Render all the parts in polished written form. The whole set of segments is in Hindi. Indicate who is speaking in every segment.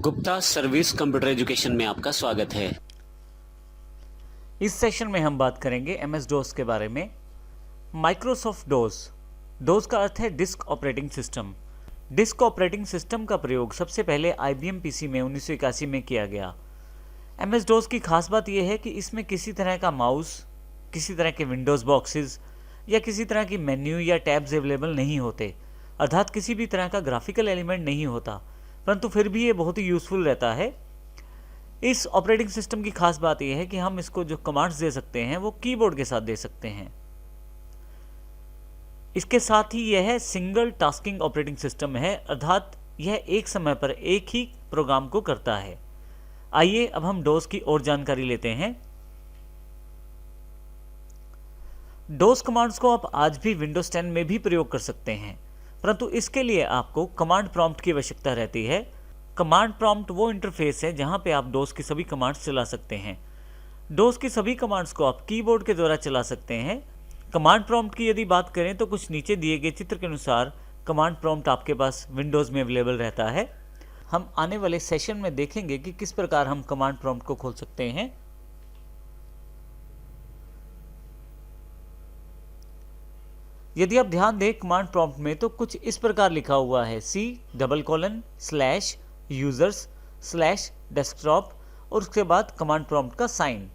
Speaker 1: गुप्ता सर्विस कंप्यूटर एजुकेशन में आपका स्वागत है।
Speaker 2: इस सेशन में हम बात करेंगे एमएस डोस के बारे में। माइक्रोसॉफ्ट डोस। डोस का अर्थ है disk operating system. Disk operating system का प्रयोग सबसे पहले IBM PC में 1981 में किया गया। एमएस डोस की खास बात यह है कि इसमें किसी तरह का माउस, किसी तरह के विंडोज़ बॉक्सेस या किसी तरह की मेन्यू या टैब्स अवेलेबल नहीं होते, अर्थात किसी भी तरह का ग्राफिकल एलिमेंट नहीं होता, परंतु फिर भी ये बहुत ही यूज़फुल रहता है। इस ऑपरेटिंग सिस्टम की खास बात यह है कि हम इसको जो कमांड्स दे सकते हैं वो कीबोर्ड के साथ दे सकते हैं। इसके साथ ही यह सिंगल टास्किंग ऑपरेटिंग सिस्टम है, अर्थात यह एक समय पर एक ही प्रोग्राम को करता है। आइए अब हम डोस की और जानकारी लेते हैं। डोस कमांड्स को आप आज भी विंडोज 10 में भी प्रयोग कर सकते हैं, परंतु इसके लिए आपको कमांड प्रॉम्प्ट की आवश्यकता रहती है। कमांड प्रॉम्प्ट वो इंटरफेस है जहां पे आप डोस की सभी कमांड्स चला सकते हैं। डोस की सभी कमांड्स को आप कीबोर्ड के द्वारा चला सकते हैं। कमांड प्रॉम्प्ट की यदि बात करें तो कुछ नीचे दिए गए चित्र के अनुसार कमांड प्रॉम्प्ट आपके पास विंडोज़ में अवेलेबल रहता है। हम आने वाले सेशन में देखेंगे कि किस प्रकार हम कमांड प्रॉम्प्ट को खोल सकते हैं। यदि आप ध्यान दें कमांड प्रॉम्प्ट में तो कुछ इस प्रकार लिखा हुआ है C:/users/desktop और उसके बाद कमांड प्रॉम्प्ट का साइन।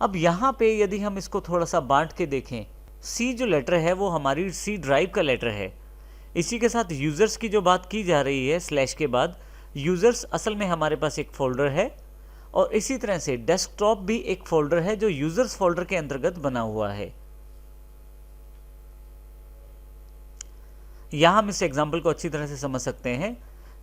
Speaker 2: अब यहाँ पे यदि हम इसको थोड़ा सा बांट के देखें, C जो लेटर है वो हमारी C ड्राइव का लेटर है। इसी के साथ यूज़र्स की जो बात की जा रही है स्लैश के बाद, यूज़र्स असल में हमारे पास एक फ़ोल्डर है और इसी तरह से डेस्कटॉप भी एक फ़ोल्डर है जो यूज़र्स फ़ोल्डर के अंतर्गत बना हुआ है। यहाँ हम इस एग्जाम्पल को अच्छी तरह से समझ सकते हैं।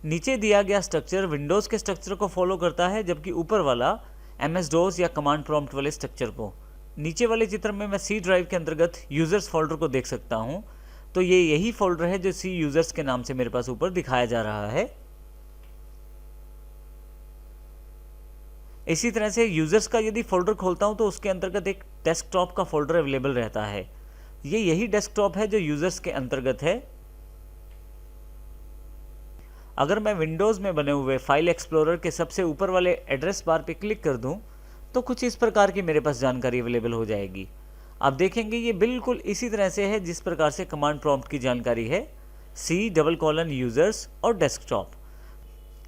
Speaker 2: नीचे दिया गया स्ट्रक्चर विंडोज़ के स्ट्रक्चर को फॉलो करता है, जबकि ऊपर वाला एमएस डोस या कमांड प्रॉम्प्ट वाले स्ट्रक्चर को। नीचे वाले चित्र में मैं C ड्राइव के अंतर्गत यूज़र्स फोल्डर को देख सकता हूँ, तो ये यही फोल्डर है जो C यूज़र्स के नाम से मेरे पास ऊपर दिखाया जा रहा है। इसी तरह से यूज़र्स का यदि फोल्डर खोलता हूँ तो उसके अंतर्गत एक डेस्कटॉप का फोल्डर अवेलेबल रहता है। ये यही डेस्कटॉप है जो यूज़र्स के अंतर्गत है। अगर मैं विंडोज़ में बने हुए फाइल एक्सप्लोरर के सबसे ऊपर वाले एड्रेस बार पे क्लिक कर दूं तो कुछ इस प्रकार की मेरे पास जानकारी अवेलेबल हो जाएगी। आप देखेंगे ये बिल्कुल इसी तरह से है जिस प्रकार से कमांड प्रॉम्प्ट की जानकारी है, C:/users और डेस्कटॉप।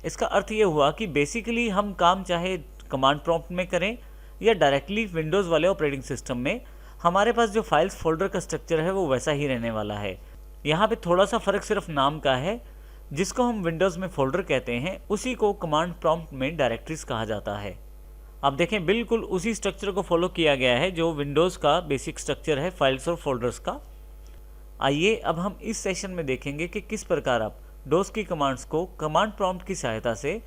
Speaker 2: इसका अर्थ ये हुआ कि बेसिकली हम काम चाहे कमांड प्रॉम्प्ट में करें या डायरेक्टली विंडोज़ वाले ऑपरेटिंग सिस्टम में, हमारे पास जो फाइल्स फोल्डर का स्ट्रक्चर है वो वैसा ही रहने वाला है। यहाँ पे थोड़ा सा फ़र्क सिर्फ नाम का है। जिसको हम विंडोज़ में फोल्डर कहते हैं उसी को कमांड प्रॉम्प्ट में डायरेक्टरीज कहा जाता है। आप देखें बिल्कुल उसी स्ट्रक्चर को फॉलो किया गया है जो विंडोज़ का बेसिक स्ट्रक्चर है फाइल्स और फोल्डर्स का। आइए अब हम इस सेशन में देखेंगे कि किस प्रकार आप डोस की कमांड्स को कमांड प्रॉम्प्ट की सहायता से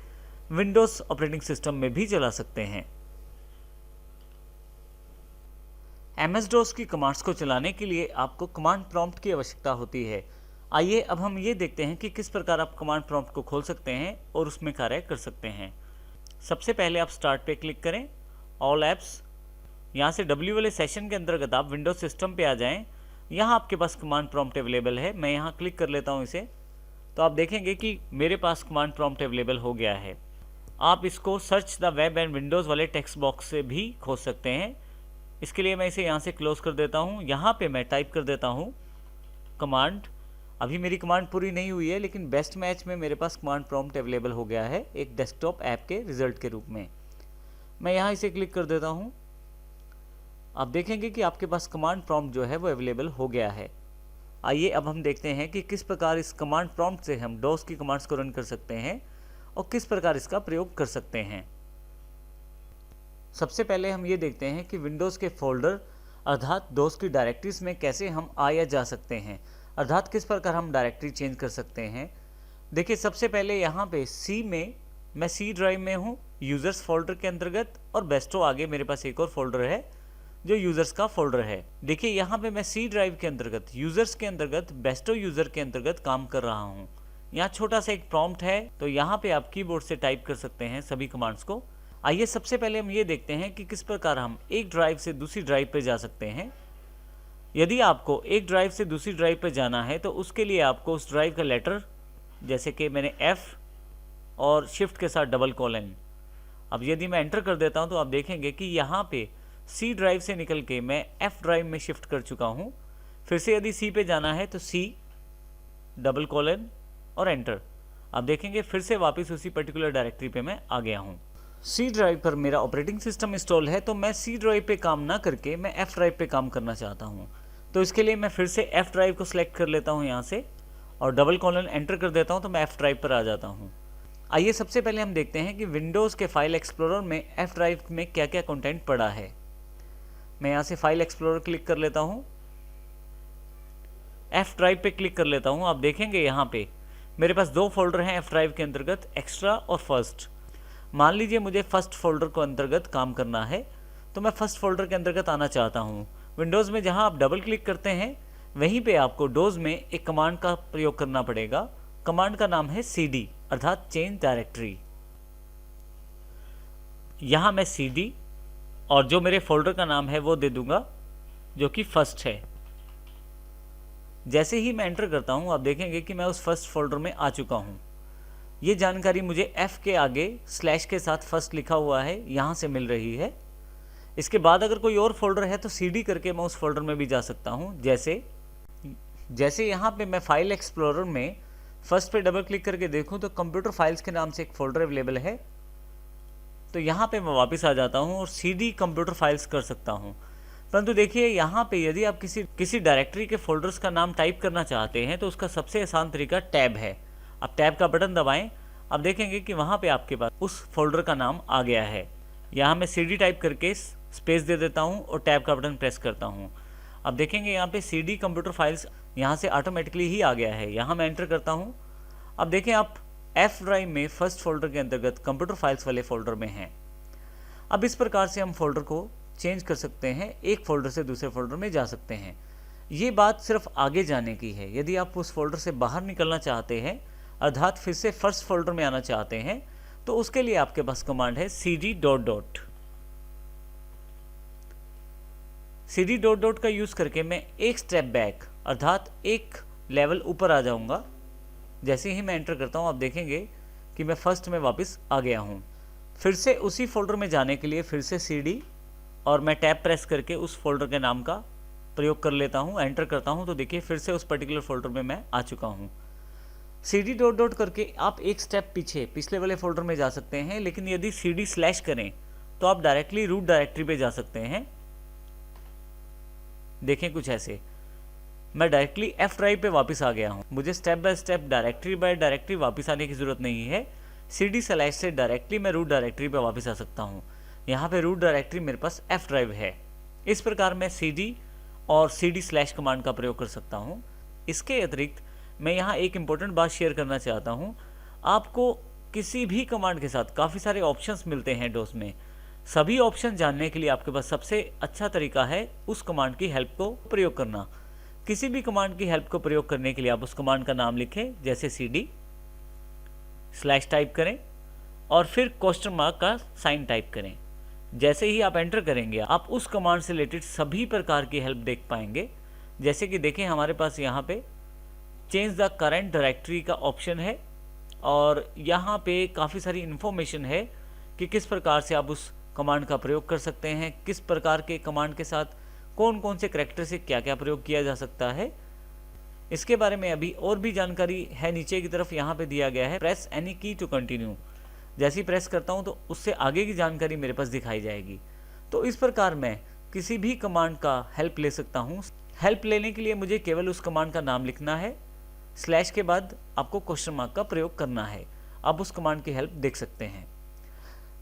Speaker 2: विंडोज़ ऑपरेटिंग सिस्टम में भी चला सकते हैं। एमएस डोस की कमांड्स को चलाने के लिए आपको कमांड प्रॉम्प्ट की आवश्यकता होती है। आइए अब हम ये देखते हैं कि किस प्रकार आप कमांड प्रॉम्प्ट को खोल सकते हैं और उसमें कार्य कर सकते हैं। सबसे पहले आप स्टार्ट पे क्लिक करें, ऑल ऐप्स। यहाँ से W वाले सेशन के अंतर्गत आप विंडोज सिस्टम पे आ जाएं। यहाँ आपके पास कमांड प्रॉम्प्ट अवेलेबल है। मैं यहाँ क्लिक कर लेता हूँ इसे, तो आप देखेंगे कि मेरे पास कमांड प्रॉम्प्ट अवेलेबल हो गया है। आप इसको search the web and Windows वाले टेक्स्ट बॉक्स से भी खोज सकते हैं। इसके लिए मैं इसे यहाँ से क्लोज कर देता हूँ। यहाँ पर मैं टाइप कर देता हूँ कमांड। अभी मेरी कमांड पूरी नहीं हुई है, लेकिन बेस्ट मैच में मेरे पास कमांड प्रॉम्प्ट अवेलेबल हो गया है एक डेस्कटॉप ऐप के रिजल्ट के रूप में। मैं यहाँ इसे क्लिक कर देता हूँ। आप देखेंगे कि आपके पास कमांड प्रॉम्प्ट जो है वो अवेलेबल हो गया है। आइए अब हम देखते हैं कि किस प्रकार इस कमांड प्रॉम्प्ट से हम डोस की कमांड्स को रन कर सकते हैं और किस प्रकार इसका प्रयोग कर सकते हैं। सबसे पहले हम ये देखते हैं कि विंडोज़ के फोल्डर अर्थात डोस की डायरेक्टरीज में कैसे हम आ या जा सकते हैं, अर्थात किस प्रकार हम डायरेक्टरी चेंज कर सकते हैं। देखिए सबसे पहले यहाँ पे C में मैं C ड्राइव में हूँ यूज़र्स फोल्डर के अंतर्गत, और बेस्टो आगे मेरे पास एक और फोल्डर है जो यूज़र्स का फोल्डर है। देखिए यहाँ पे मैं C ड्राइव के अंतर्गत यूज़र्स के अंतर्गत बेस्टो यूज़र के अंतर्गत काम कर रहा हूँ। यहाँ छोटा सा एक प्रॉम्प्ट है, तो यहाँ पे आप कीबोर्ड से टाइप कर सकते हैं सभी कमांड्स को। आइए सबसे पहले हम ये देखते हैं कि किस प्रकार हम एक ड्राइव से दूसरी ड्राइव पर जा सकते हैं। यदि आपको एक ड्राइव से दूसरी ड्राइव पर जाना है तो उसके लिए आपको उस ड्राइव का लेटर, जैसे कि मैंने F और शिफ्ट के साथ डबल कॉलन। अब यदि मैं एंटर कर देता हूं तो आप देखेंगे कि यहाँ पे सी ड्राइव से निकल के मैं एफ ड्राइव में शिफ्ट कर चुका हूँ। फिर से यदि सी पे जाना है तो सी डबल कॉलन और एंटर। आप देखेंगे फिर से वापस उसी पर्टिकुलर डायरेक्टरी पे मैं आ गया हूँ। सी ड्राइव पर मेरा ऑपरेटिंग सिस्टम इंस्टॉल है, तो मैं सी ड्राइव पे काम ना करके मैं एफ ड्राइव पे काम करना चाहता हूँ। तो इसके लिए मैं फिर से एफ ड्राइव को सिलेक्ट कर लेता हूँ यहाँ से और डबल कॉलन एंटर कर देता हूँ, तो मैं एफ ड्राइव पर आ जाता हूँ। आइए सबसे पहले हम देखते हैं कि विंडोज़ के फाइल एक्सप्लोरर में एफ ड्राइव में क्या क्या कंटेंट पड़ा है। मैं यहाँ से फाइल एक्सप्लोरर क्लिक कर लेता हूँ, एफ ड्राइव पे क्लिक कर लेता हूँ। आप देखेंगे यहाँ पे मेरे पास दो फोल्डर हैं एफ ड्राइव के अंतर्गत, एक्स्ट्रा और फर्स्ट। मान लीजिए मुझे फर्स्ट फोल्डर को अंतर्गत काम करना है, तो मैं फर्स्ट फोल्डर के अंतर्गत आना चाहता हूँ। विंडोज़ में जहाँ आप डबल क्लिक करते हैं वहीं पे आपको डोज में एक कमांड का प्रयोग करना पड़ेगा। कमांड का नाम है cd अर्थात चेंज डायरेक्टरी। यहाँ मैं cd और जो मेरे फोल्डर का नाम है वो दे दूंगा, जो कि फर्स्ट है। जैसे ही मैं एंटर करता हूँ आप देखेंगे कि मैं उस फर्स्ट फोल्डर में आ चुका हूँ। ये जानकारी मुझे F के आगे स्लैश के साथ फर्स्ट लिखा हुआ है यहाँ से मिल रही है। इसके बाद अगर कोई और फोल्डर है तो CD करके मैं उस फोल्डर में भी जा सकता हूँ। जैसे यहाँ पे मैं फाइल एक्सप्लोरर में फर्स्ट पे डबल क्लिक करके देखूँ तो कंप्यूटर फाइल्स के नाम से एक फोल्डर अवेलेबल है, तो यहाँ पे मैं वापस आ जाता हूँ और CD कंप्यूटर फाइल्स कर सकता हूँ। परंतु देखिए यहाँ पे यदि आप किसी डायरेक्टरी के फोल्डर्स का नाम टाइप करना चाहते हैं तो उसका सबसे आसान तरीका टैब है। आप टैब का बटन दबाएं, आप देखेंगे कि वहाँ पे आपके पास उस फोल्डर का नाम आ गया है। यहाँ मैं CD टाइप करके स्पेस दे देता हूँ और टैब का बटन प्रेस करता हूँ। अब देखेंगे यहाँ पे CD कंप्यूटर फाइल्स यहाँ से ऑटोमेटिकली ही आ गया है। यहाँ मैं एंटर करता हूँ। अब देखें आप F ड्राइव में फर्स्ट फोल्डर के अंतर्गत कंप्यूटर फाइल्स वाले फोल्डर में हैं। अब इस प्रकार से हम फोल्डर को चेंज कर सकते हैं, एक फोल्डर से दूसरे फोल्डर में जा सकते हैं। ये बात सिर्फ आगे जाने की है। यदि आप उस फोल्डर से बाहर निकलना चाहते हैं अर्थात फिर से फर्स्ट फोल्डर में आना चाहते हैं, तो उसके लिए आपके पास कमांड है cd डॉट। cd डॉट का यूज़ करके मैं एक स्टेप बैक अर्थात एक लेवल ऊपर आ जाऊंगा। जैसे ही मैं एंटर करता हूं आप देखेंगे कि मैं फर्स्ट में वापस आ गया हूं। फिर से उसी फोल्डर में जाने के लिए फिर से CD और मैं टैब प्रेस करके उस फोल्डर के नाम का प्रयोग कर लेता हूं, एंटर करता हूं तो देखिए फिर से उस पर्टिकुलर फोल्डर में मैं आ चुका हूं। cd डॉट करके आप एक स्टेप पिछले वाले फोल्डर में जा सकते हैं, लेकिन यदि CD स्लैश करें तो आप डायरेक्टली रूट डायरेक्टरी पे जा सकते हैं। देखें कुछ ऐसे, मैं डायरेक्टली F ड्राइव पे वापस आ गया हूं। मुझे step by step directory by directory वापस आने की जरूरत नहीं है। CD स्लैश से डायरेक्टली मैं रूट डायरेक्टरी पे वापस आ सकता हूं। यहाँ पे रूट डायरेक्टरी मेरे पास F ड्राइव है। इस प्रकार मैं CD और CD स्लैश कमांड का प्रयोग कर सकता हूँ। इसके अतिरिक्त मैं यहाँ एक इम्पोर्टेंट बात शेयर करना चाहता हूँ। आपको किसी भी कमांड के साथ काफ़ी सारे ऑप्शंस मिलते हैं डोस में। सभी ऑप्शन जानने के लिए आपके पास सबसे अच्छा तरीका है उस कमांड की हेल्प को प्रयोग करना। किसी भी कमांड की हेल्प को प्रयोग करने के लिए आप उस कमांड का नाम लिखें, जैसे CD स्लैश टाइप करें और फिर क्वेश्चन मार्क का साइन टाइप करें। जैसे ही आप एंटर करेंगे आप उस कमांड से रिलेटेड सभी प्रकार की हेल्प देख पाएंगे। जैसे कि देखें हमारे पास यहाँ पे चेंज द करंट डायरेक्टरी का ऑप्शन है और यहाँ पे काफ़ी सारी इन्फॉर्मेशन है कि किस प्रकार से आप उस कमांड का प्रयोग कर सकते हैं, किस प्रकार के कमांड के साथ कौन कौन से करैक्टर से क्या क्या प्रयोग किया जा सकता है। इसके बारे में अभी और भी जानकारी है नीचे की तरफ यहाँ पे दिया गया है। प्रेस एनी की टू कंटिन्यू, जैसे ही प्रेस करता हूँ तो उससे आगे की जानकारी मेरे पास दिखाई जाएगी। तो इस प्रकार मैं किसी भी कमांड का हेल्प ले सकता हूँ। हेल्प लेने के लिए मुझे केवल उस कमांड का नाम लिखना है, स्लैश के बाद आपको क्वेश्चन मार्क का प्रयोग करना है। आप उस कमांड की हेल्प देख सकते हैं।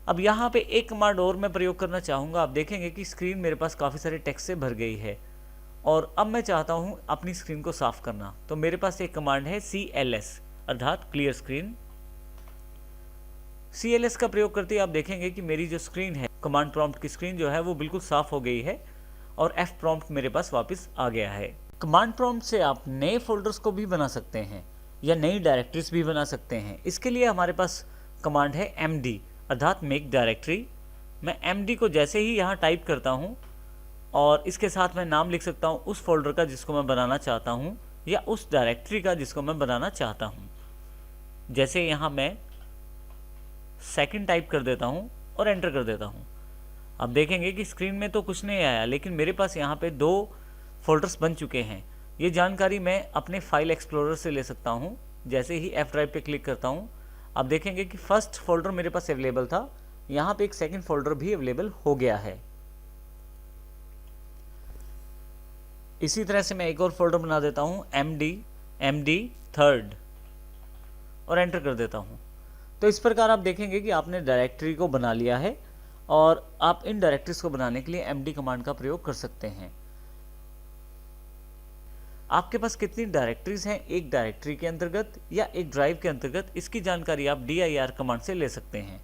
Speaker 2: अब यहाँ पे एक कमांड और मैं प्रयोग करना चाहूँगा। आप देखेंगे कि स्क्रीन मेरे पास काफ़ी सारे टेक्स्ट से भर गई है और अब मैं चाहता हूँ अपनी स्क्रीन को साफ करना। तो मेरे पास एक कमांड है CLS अर्थात क्लियर स्क्रीन। CLS का प्रयोग करते ही आप देखेंगे कि मेरी जो स्क्रीन है, कमांड प्रॉम्प्ट की स्क्रीन जो है वो बिल्कुल साफ हो गई है और F प्रॉम्प्ट मेरे पास वापस आ गया है। कमांड प्रॉम्प्ट से आप नए फोल्डर्स को भी बना सकते हैं या नई डायरेक्टरीज भी बना सकते हैं। इसके लिए हमारे पास कमांड है MD अर्थात मेक डायरेक्टरी। मैं MD को जैसे ही यहाँ टाइप करता हूँ और इसके साथ मैं नाम लिख सकता हूँ उस फोल्डर का जिसको मैं बनाना चाहता हूँ या उस डायरेक्टरी का जिसको मैं बनाना चाहता हूँ। जैसे यहाँ मैं सेकंड टाइप कर देता हूँ और एंटर कर देता हूँ। अब देखेंगे कि स्क्रीन में तो कुछ नहीं आया, लेकिन मेरे पास यहाँ पे 2 फोल्डर्स बन चुके हैं। ये जानकारी मैं अपने फाइल एक्सप्लोरर से ले सकता हूँ। जैसे ही F ड्राइव पे क्लिक करता हूँ, अब देखेंगे कि फर्स्ट फोल्डर मेरे पास अवेलेबल था, यहाँ पे एक सेकंड फोल्डर भी अवेलेबल हो गया है। इसी तरह से मैं एक और फोल्डर बना देता हूँ MD थर्ड और एंटर कर देता हूँ। तो इस प्रकार आप देखेंगे कि आपने डायरेक्टरी को बना लिया है और आप इन डायरेक्टरीज को बनाने के लिए MD कमांड का प्रयोग कर सकते हैं। आपके पास कितनी डायरेक्टरीज हैं एक डायरेक्टरी के अंतर्गत या एक ड्राइव के अंतर्गत, इसकी जानकारी आप dir कमांड से ले सकते हैं।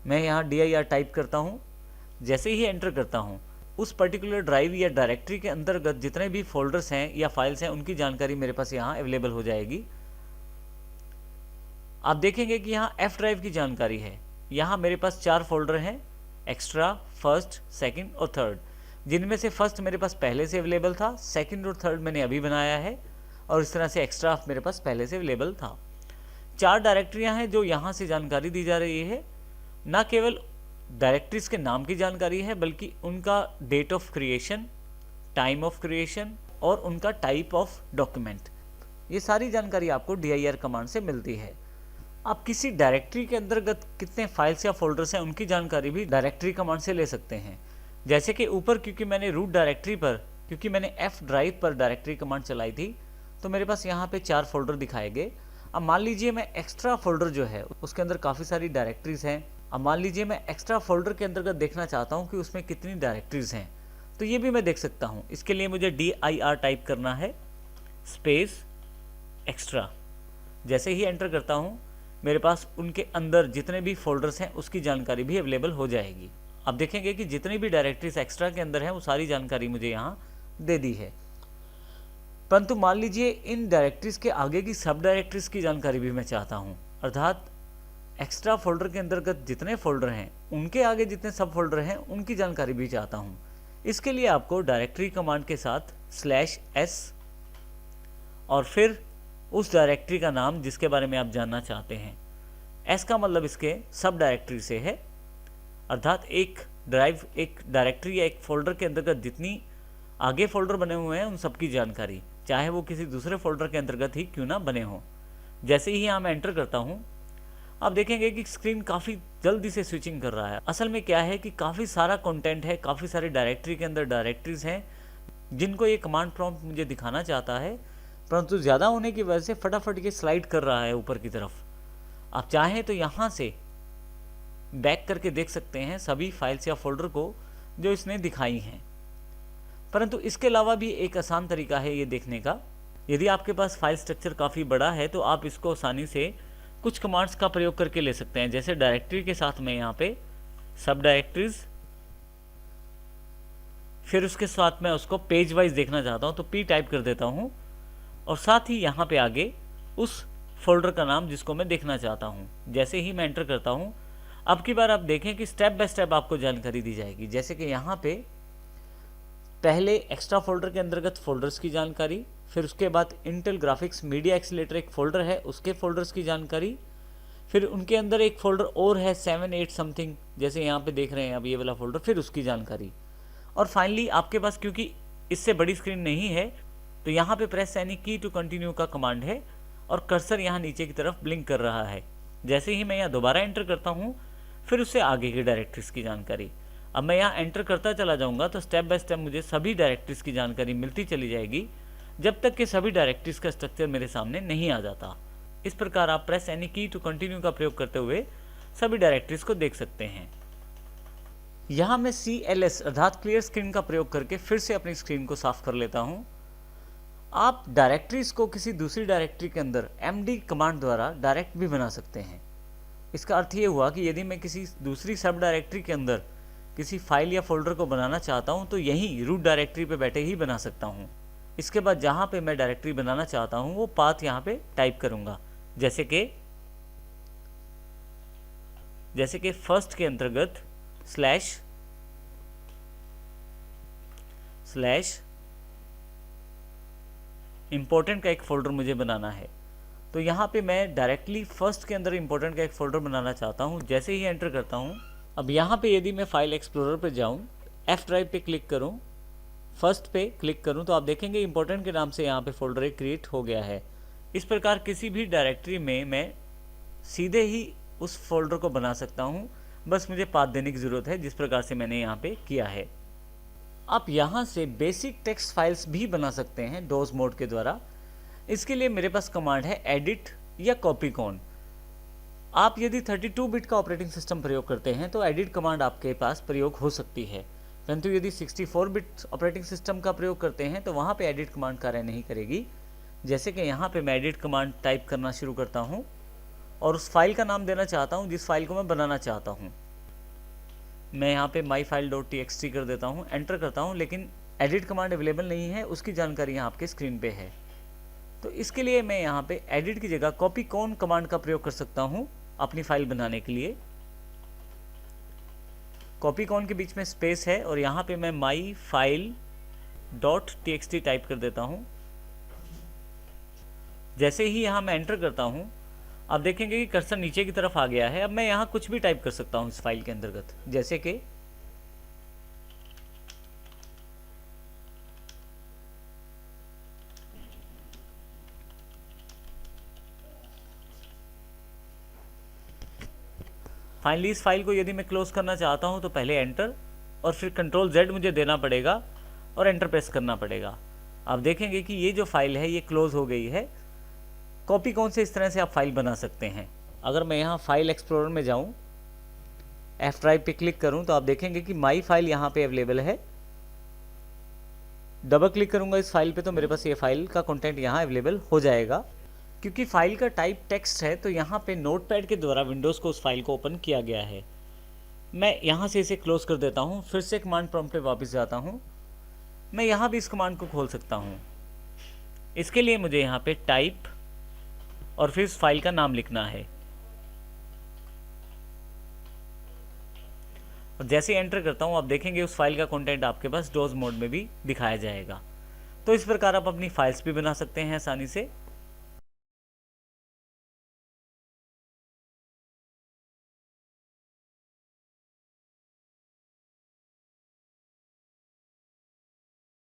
Speaker 2: मैं यहाँ dir टाइप करता हूँ। जैसे ही एंटर करता हूँ, उस पर्टिकुलर ड्राइव या डायरेक्टरी के अंतर्गत जितने भी फोल्डर्स हैं या फाइल्स हैं, उनकी जानकारी मेरे पास यहाँ अवेलेबल हो जाएगी। आप देखेंगे कि यहाँ F ड्राइव की जानकारी है। यहाँ मेरे पास 4 फोल्डर हैं, एक्स्ट्रा, फर्स्ट, सेकंड और थर्ड, जिनमें से फर्स्ट मेरे पास पहले से अवेलेबल था, सेकंड और थर्ड मैंने अभी बनाया है, और इस तरह से एक्स्ट्रा मेरे पास पहले से अवेलेबल था। 4 डायरेक्टरियाँ हैं जो यहाँ से जानकारी दी जा रही है। न केवल डायरेक्टरीज के नाम की जानकारी है, बल्कि उनका date of creation, time of creation और उनका टाइप ऑफ डॉक्यूमेंट, ये सारी जानकारी आपको dir कमांड से मिलती है। आप किसी डायरेक्टरी के अंतर्गत कितने फाइल्स या फोल्डर्स हैं, उनकी जानकारी भी डायरेक्टरी कमांड से ले सकते हैं। जैसे कि ऊपर क्योंकि मैंने रूट डायरेक्टरी पर, क्योंकि मैंने F ड्राइव पर डायरेक्टरी कमांड चलाई थी, तो मेरे पास यहाँ पे 4 फोल्डर दिखाए गए। अब मान लीजिए मैं एक्स्ट्रा फोल्डर जो है उसके अंदर काफ़ी सारी डायरेक्टरीज हैं। अब मान लीजिए मैं एक्स्ट्रा फोल्डर के अंतर्गत देखना चाहता हूँ कि उसमें कितनी डायरेक्टरीज हैं, तो ये भी मैं देख सकता हूँ। इसके लिए मुझे dir टाइप करना है, स्पेस एक्स्ट्रा। जैसे ही एंटर करता हूँ, मेरे पास उनके अंदर जितने भी फोल्डर्स हैं उसकी जानकारी भी अवेलेबल हो जाएगी। अब देखेंगे कि जितनी भी डायरेक्टरीज एक्स्ट्रा के अंदर हैं वो सारी जानकारी मुझे यहाँ दे दी है। परंतु मान लीजिए इन डायरेक्टरीज के आगे की सब डायरेक्टरीज की जानकारी भी मैं चाहता हूँ, अर्थात एक्स्ट्रा फोल्डर के अंतर्गत जितने फोल्डर हैं उनके आगे जितने सब फोल्डर हैं उनकी जानकारी भी चाहता हूँ। इसके लिए आपको डायरेक्टरी कमांड के साथ /s और फिर उस डायरेक्टरी का नाम जिसके बारे में आप जानना चाहते हैं। S का मतलब इसके सब डायरेक्टरी से है, अर्थात एक ड्राइव, एक डायरेक्टरी या एक फोल्डर के अंतर्गत जितनी आगे फोल्डर बने हुए हैं उन सब की जानकारी, चाहे वो किसी दूसरे फोल्डर के अंतर्गत ही क्यों ना बने हों। जैसे ही यहाँ मैं एंटर करता हूँ, आप देखेंगे कि स्क्रीन काफ़ी जल्दी से स्विचिंग कर रहा है। असल में क्या है कि काफ़ी सारा कंटेंट है, काफ़ी सारे डायरेक्टरी के अंदर डायरेक्टरीज हैं जिनको ये कमांड प्रॉम्प्ट मुझे दिखाना चाहता है, परंतु ज़्यादा होने की वजह से फटाफट ये स्लाइड कर रहा है ऊपर की तरफ। आप चाहें तो यहाँ से बैक करके देख सकते हैं सभी फाइल्स या फोल्डर को जो इसने दिखाई हैं। परंतु इसके अलावा भी एक आसान तरीका है ये देखने का। यदि आपके पास फाइल स्ट्रक्चर काफ़ी बड़ा है तो आप इसको आसानी से कुछ कमांड्स का प्रयोग करके ले सकते हैं। जैसे डायरेक्टरी के साथ में यहाँ पे सब डायरेक्टरीज, फिर उसके साथ में उसको पेज वाइज देखना चाहता हूँ तो P टाइप कर देता हूँ, और साथ ही यहाँ पे आगे उस फोल्डर का नाम जिसको मैं देखना चाहता हूँ। जैसे ही मैं एंटर करता हूँ, अब की बार आप देखें कि स्टेप बाय स्टेप आपको जानकारी दी जाएगी। जैसे कि यहाँ पे पहले एक्स्ट्रा फोल्डर के अंतर्गत फोल्डर्स की जानकारी, फिर उसके बाद इंटेल ग्राफिक्स मीडिया एक्सीलेटर एक फ़ोल्डर है उसके फोल्डर्स की जानकारी, फिर उनके अंदर एक फ़ोल्डर और है 7-8 समथिंग, जैसे यहाँ पे देख रहे हैं अब ये वाला फ़ोल्डर, फिर उसकी जानकारी। और फाइनली आपके पास क्योंकि इससे बड़ी स्क्रीन नहीं है तो यहाँ पे प्रेस एनी की टू कंटिन्यू का कमांड है और कर्सर यहाँ नीचे की तरफ ब्लिंक कर रहा है। जैसे ही मैं यहाँ दोबारा एंटर करता हूँ, फिर उससे आगे की डायरेक्टरीज की जानकारी। अब मैं यहाँ एंटर करता चला जाऊँगा तो स्टेप बाय स्टेप मुझे सभी डायरेक्टरीज की जानकारी मिलती चली जाएगी, जब तक कि सभी डायरेक्टरीज का स्ट्रक्चर मेरे सामने नहीं आ जाता। इस प्रकार आप प्रेस एनी की टू कंटिन्यू का प्रयोग करते हुए सभी डायरेक्टरीज को देख सकते हैं। यहाँ मैं CLS अर्थात क्लियर स्क्रीन का प्रयोग करके फिर से अपनी स्क्रीन को साफ कर लेता हूँ। आप डायरेक्टरीज को किसी दूसरी डायरेक्टरी के अंदर MD कमांड द्वारा डायरेक्ट भी बना सकते हैं। इसका अर्थ ये हुआ कि यदि मैं किसी दूसरी सब डायरेक्टरी के अंदर किसी फाइल या फोल्डर को बनाना चाहता हूँ तो यहीं रूट डायरेक्टरी पे बैठे ही बना सकता हूँ। इसके बाद जहाँ पे मैं डायरेक्टरी बनाना चाहता हूँ वो पाथ यहाँ पे टाइप करूँगा, जैसे कि फर्स्ट के अंतर्गत // इम्पोर्टेंट का एक फोल्डर मुझे बनाना है। तो यहाँ पे मैं डायरेक्टली फर्स्ट के अंदर इंपॉर्टेंट का एक फ़ोल्डर बनाना चाहता हूँ। जैसे ही एंटर करता हूँ, अब यहाँ पे यदि मैं फाइल एक्सप्लोरर पे जाऊँ, F ड्राइव पे क्लिक करूँ, फर्स्ट पे क्लिक करूँ, तो आप देखेंगे इंपॉर्टेंट के नाम से यहाँ पे फोल्डर एक क्रिएट हो गया है। इस प्रकार किसी भी डायरेक्टरी में मैं सीधे ही उस फोल्डर को बना सकता हूँ, बस मुझे पाथ देने की ज़रूरत है, जिस प्रकार से मैंने यहाँ पे किया है। आप यहाँ से बेसिक टेक्स्ट फाइल्स भी बना सकते हैं डोज मोड के द्वारा। इसके लिए मेरे पास कमांड है एडिट या कॉपीकॉन। आप यदि 32 बिट का ऑपरेटिंग सिस्टम प्रयोग करते हैं तो एडिट कमांड आपके पास प्रयोग हो सकती है, परंतु यदि 64 बिट ऑपरेटिंग सिस्टम का प्रयोग करते हैं तो वहाँ पे एडिट कमांड कार्य नहीं करेगी। जैसे कि यहाँ पे मैं एडिट कमांड टाइप करना शुरू करता हूँ और उस फाइल का नाम देना चाहता हूँ जिस फाइल को मैं बनाना चाहता हूँ। मैं यहाँ पे myfile.txt कर देता हूँ, एंटर करता हूँ, लेकिन एडिट कमांड अवेलेबल नहीं है, उसकी जानकारी यहाँ आपके स्क्रीन पे है। तो इसके लिए मैं यहाँ पे एडिट की जगह कॉपीकॉन कमांड का प्रयोग कर सकता हूँ अपनी फाइल बनाने के लिए। कॉपीकॉन के बीच में स्पेस है और यहाँ पे मैं myfile.txt टाइप कर देता हूँ। जैसे ही यहाँ मैं एंटर करता हूँ, आप देखेंगे कि कर्सर नीचे की तरफ आ गया है। अब मैं यहाँ कुछ भी टाइप कर सकता हूँ इस फाइल के अंतर्गत, जैसे कि फाइनली इस फाइल को यदि मैं क्लोज करना चाहता हूँ तो पहले एंटर और फिर कंट्रोल Z मुझे देना पड़ेगा और एंटर प्रेस करना पड़ेगा। आप देखेंगे कि ये जो फाइल है ये क्लोज हो गई है। कॉपीकॉन से इस तरह से आप फाइल बना सकते हैं। अगर मैं यहाँ फाइल एक्सप्लोरर में जाऊँ, F ड्राइव पे क्लिक करूँ, तो आप देखेंगे कि माई फाइल यहाँ पे अवेलेबल है। डबल क्लिक करूँगा इस फाइल पे तो मेरे पास ये फाइल का कंटेंट यहाँ अवेलेबल हो जाएगा। क्योंकि फाइल का टाइप टेक्स्ट है तो यहाँ पे नोटपैड के द्वारा विंडोज़ को उस फाइल को ओपन किया गया है। मैं यहाँ से इसे क्लोज कर देता हूँ, फिर से कमांड प्रॉम्प्ट पे वापस जाता हूँ। मैं यहाँ भी इस कमांड को खोल सकता हूँ। इसके लिए मुझे यहाँ पे टाइप और फिर इस फाइल का नाम लिखना है और जैसे एंटर करता हूँ आप देखेंगे उस फाइल का कंटेंट आपके पास डोज मोड में भी दिखाया जाएगा। तो इस प्रकार आप अपनी फाइल्स भी बना सकते हैं आसानी से।